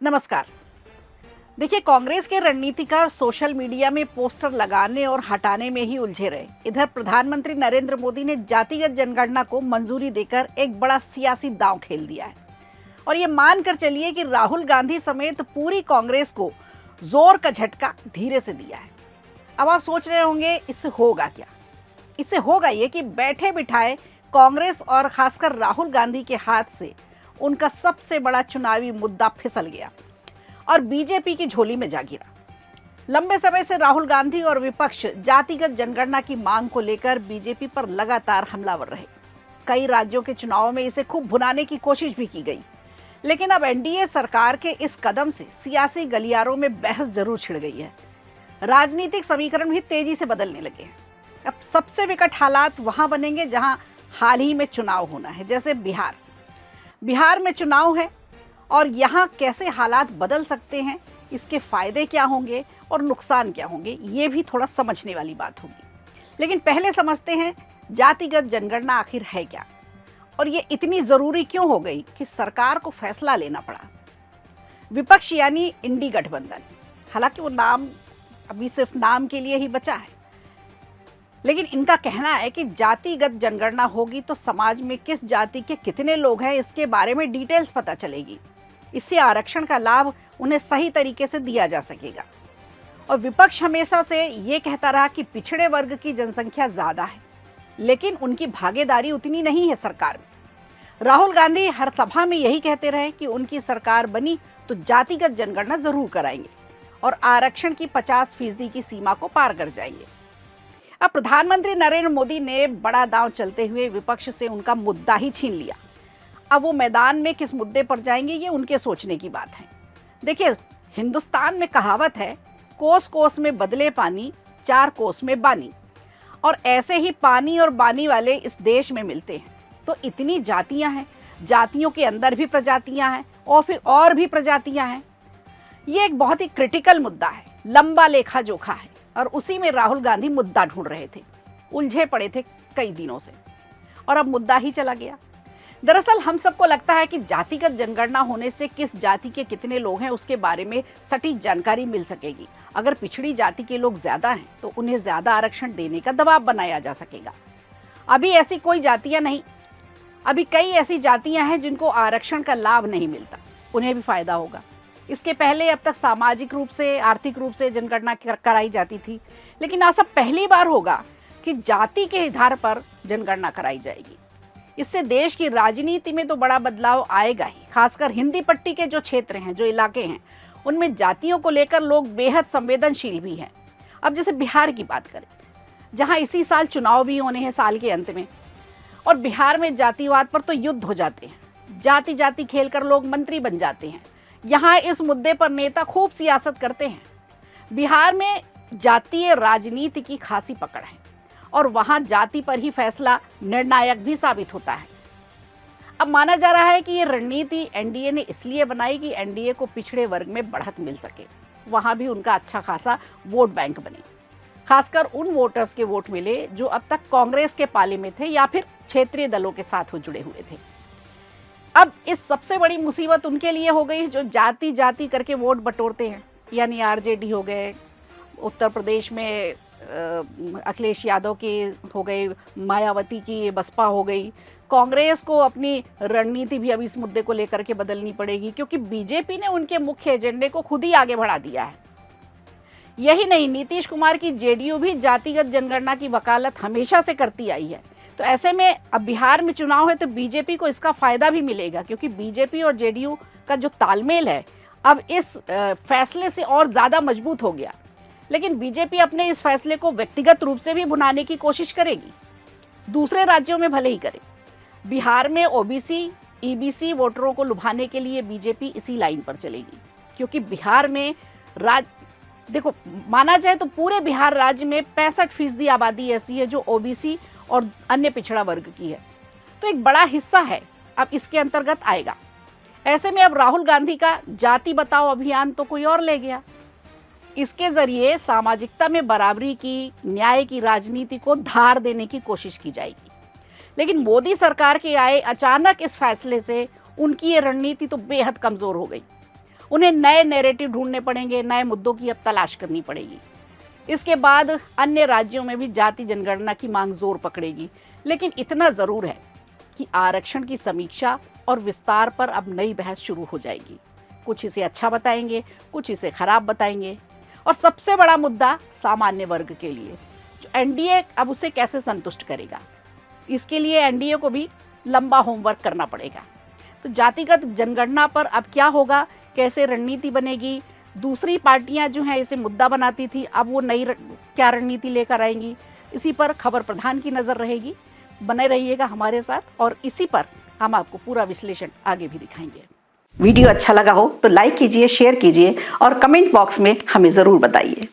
नमस्कार। देखिए, कांग्रेस के रणनीतिकार सोशल मीडिया में पोस्टर लगाने और हटाने में ही उलझे रहे। इधर प्रधानमंत्री नरेंद्र मोदी ने जातिगत जनगणना को मंजूरी देकर एक बड़ा सियासी दांव खेल दिया है और ये मानकर चलिए कि राहुल गांधी समेत पूरी कांग्रेस को जोर का झटका धीरे से दिया है। अब आप सोच रहे होंगे इससे होगा क्या? इससे होगा ये कि बैठे बिठाए कांग्रेस और खासकर राहुल गांधी के हाथ से उनका सबसे बड़ा चुनावी मुद्दा फिसल गया और बीजेपी की झोली में जा गिरा। लंबे समय से राहुल गांधी और विपक्ष जातिगत जनगणना की मांग को लेकर बीजेपी पर लगातार हमलावर रहे। कई राज्यों के चुनावों में इसे खूब भुनाने की कोशिश भी की गई, लेकिन अब एनडीए सरकार के इस कदम से सियासी गलियारों में बहस जरूर छिड़ गई है। राजनीतिक समीकरण भी तेजी से बदलने लगे हैं। अब सबसे विकट हालात वहां बनेंगे जहां हाल ही में चुनाव होना है, जैसे बिहार में चुनाव है और यहाँ कैसे हालात बदल सकते हैं, इसके फायदे क्या होंगे और नुकसान क्या होंगे, ये भी थोड़ा समझने वाली बात होगी। लेकिन पहले समझते हैं जातिगत जनगणना आखिर है क्या और ये इतनी ज़रूरी क्यों हो गई कि सरकार को फैसला लेना पड़ा। विपक्ष यानी इंडी गठबंधन, हालांकि वो नाम अभी सिर्फ नाम के लिए ही बचा है, लेकिन इनका कहना है कि जातिगत जनगणना होगी तो समाज में किस जाति के कितने लोग हैं इसके बारे में डिटेल्स पता चलेगी। इससे आरक्षण का लाभ उन्हें सही तरीके से दिया जा सकेगा। और विपक्ष हमेशा से ये कहता रहा कि पिछड़े वर्ग की जनसंख्या ज़्यादा है, लेकिन उनकी भागीदारी उतनी नहीं है सरकार में। राहुल गांधी हर सभा में यही कहते रहे कि उनकी सरकार बनी तो जातिगत जनगणना ज़रूर कराएंगे और आरक्षण की 50% की सीमा को पार कर जाएंगे। अब प्रधानमंत्री नरेंद्र मोदी ने बड़ा दांव चलते हुए विपक्ष से उनका मुद्दा ही छीन लिया। अब वो मैदान में किस मुद्दे पर जाएंगे ये उनके सोचने की बात है। देखिए, हिंदुस्तान में कहावत है, कोस कोस में बदले पानी, 4 कोस में बानी। और ऐसे ही पानी और बानी वाले इस देश में मिलते हैं। तो इतनी जातियां हैं, जातियों के अंदर भी प्रजातियां हैं और फिर और भी प्रजातियां हैं। ये एक बहुत ही क्रिटिकल मुद्दा है, लंबा लेखा जोखा है और उसी में राहुल गांधी मुद्दा ढूंढ रहे थे, उलझे पड़े थे कई दिनों से और अब मुद्दा ही चला गया। दरअसल हम सबको लगता है कि जातिगत जनगणना होने से किस जाति के कितने लोग हैं उसके बारे में सटीक जानकारी मिल सकेगी। अगर पिछड़ी जाति के लोग ज्यादा हैं तो उन्हें ज्यादा आरक्षण देने का दबाव बनाया जा सकेगा। अभी ऐसी कोई जातियां नहीं, अभी कई ऐसी जातियां हैं जिनको आरक्षण का लाभ नहीं मिलता, उन्हें भी फायदा होगा। इसके पहले अब तक सामाजिक रूप से, आर्थिक रूप से जनगणना कराई जाती थी, लेकिन आज अब पहली बार होगा कि जाति के आधार पर जनगणना कराई जाएगी। इससे देश की राजनीति में तो बड़ा बदलाव आएगा ही। खासकर हिंदी पट्टी के जो क्षेत्र हैं, जो इलाके हैं, उनमें जातियों को लेकर लोग बेहद संवेदनशील भी हैं। अब जैसे बिहार की बात करें, जहां इसी साल चुनाव भी होने हैं साल के अंत में, और बिहार में जातिवाद पर तो युद्ध हो जाते हैं, जाति जाति खेलकर लोग मंत्री बन जाते हैं। यहाँ इस मुद्दे पर नेता खूब सियासत करते हैं। बिहार में जातीय राजनीति की खासी पकड़ है और वहाँ जाति पर ही फैसला निर्णायक भी साबित होता है। अब माना जा रहा है कि ये रणनीति एनडीए ने इसलिए बनाई कि एनडीए को पिछड़े वर्ग में बढ़त मिल सके, वहाँ भी उनका अच्छा खासा वोट बैंक बने। खासकर उन वोटर्स के वोट मिले जो अब तक कांग्रेस के पाले में थे या फिर क्षेत्रीय दलों के साथ जुड़े हुए थे। अब इस सबसे बड़ी मुसीबत उनके लिए हो गई जो जाति जाति करके वोट बटोरते हैं, यानी आरजेडी हो गए, उत्तर प्रदेश में अखिलेश यादव की हो गई, मायावती की बसपा हो गई। कांग्रेस को अपनी रणनीति भी अब इस मुद्दे को लेकर के बदलनी पड़ेगी, क्योंकि बीजेपी ने उनके मुख्य एजेंडे को खुद ही आगे बढ़ा दिया है। यही नहीं, नीतीश कुमार की जेडीयू भी जातिगत जनगणना की वकालत हमेशा से करती आई है। तो ऐसे में अब बिहार में चुनाव है तो बीजेपी को इसका फायदा भी मिलेगा, क्योंकि बीजेपी और जेडीयू का जो तालमेल है अब इस फैसले से और ज़्यादा मजबूत हो गया। लेकिन बीजेपी अपने इस फैसले को व्यक्तिगत रूप से भी भुनाने की कोशिश करेगी, दूसरे राज्यों में भले ही करे। बिहार में ओबीसी, ईबीसी वोटरों को लुभाने के लिए बीजेपी इसी लाइन पर चलेगी, क्योंकि बिहार में देखो, माना जाए तो पूरे बिहार राज्य में 65% आबादी ऐसी है जो ओबीसी और अन्य पिछड़ा वर्ग की है। तो एक बड़ा हिस्सा है अब इसके अंतर्गत आएगा। ऐसे में अब राहुल गांधी का जाति बचाओ अभियान तो कोई और ले गया। इसके जरिए सामाजिकता में बराबरी की, न्याय की राजनीति को धार देने की कोशिश की जाएगी। लेकिन मोदी सरकार के आए अचानक इस फैसले से उनकी ये रणनीति तो बेहद कमजोर हो गई। उन्हें नए नैरेटिव ढूंढने पड़ेंगे, नए मुद्दों की अब तलाश करनी पड़ेगी। इसके बाद अन्य राज्यों में भी जाति जनगणना की मांग जोर पकड़ेगी। लेकिन इतना ज़रूर है कि आरक्षण की समीक्षा और विस्तार पर अब नई बहस शुरू हो जाएगी। कुछ इसे अच्छा बताएंगे, कुछ इसे खराब बताएंगे। और सबसे बड़ा मुद्दा सामान्य वर्ग के लिए, जो एनडीए अब उसे कैसे संतुष्ट करेगा, इसके लिए एनडीए को भी लंबा होमवर्क करना पड़ेगा। तो जातिगत जनगणना पर अब क्या होगा, कैसे रणनीति बनेगी, दूसरी पार्टियां जो हैं इसे मुद्दा बनाती थी, अब वो नई क्या रणनीति लेकर आएंगी, इसी पर खबर प्रधान की नज़र रहेगी। बने रहिएगा हमारे साथ और इसी पर हम आपको पूरा विश्लेषण आगे भी दिखाएंगे। वीडियो अच्छा लगा हो तो लाइक कीजिए, शेयर कीजिए और कमेंट बॉक्स में हमें ज़रूर बताइए।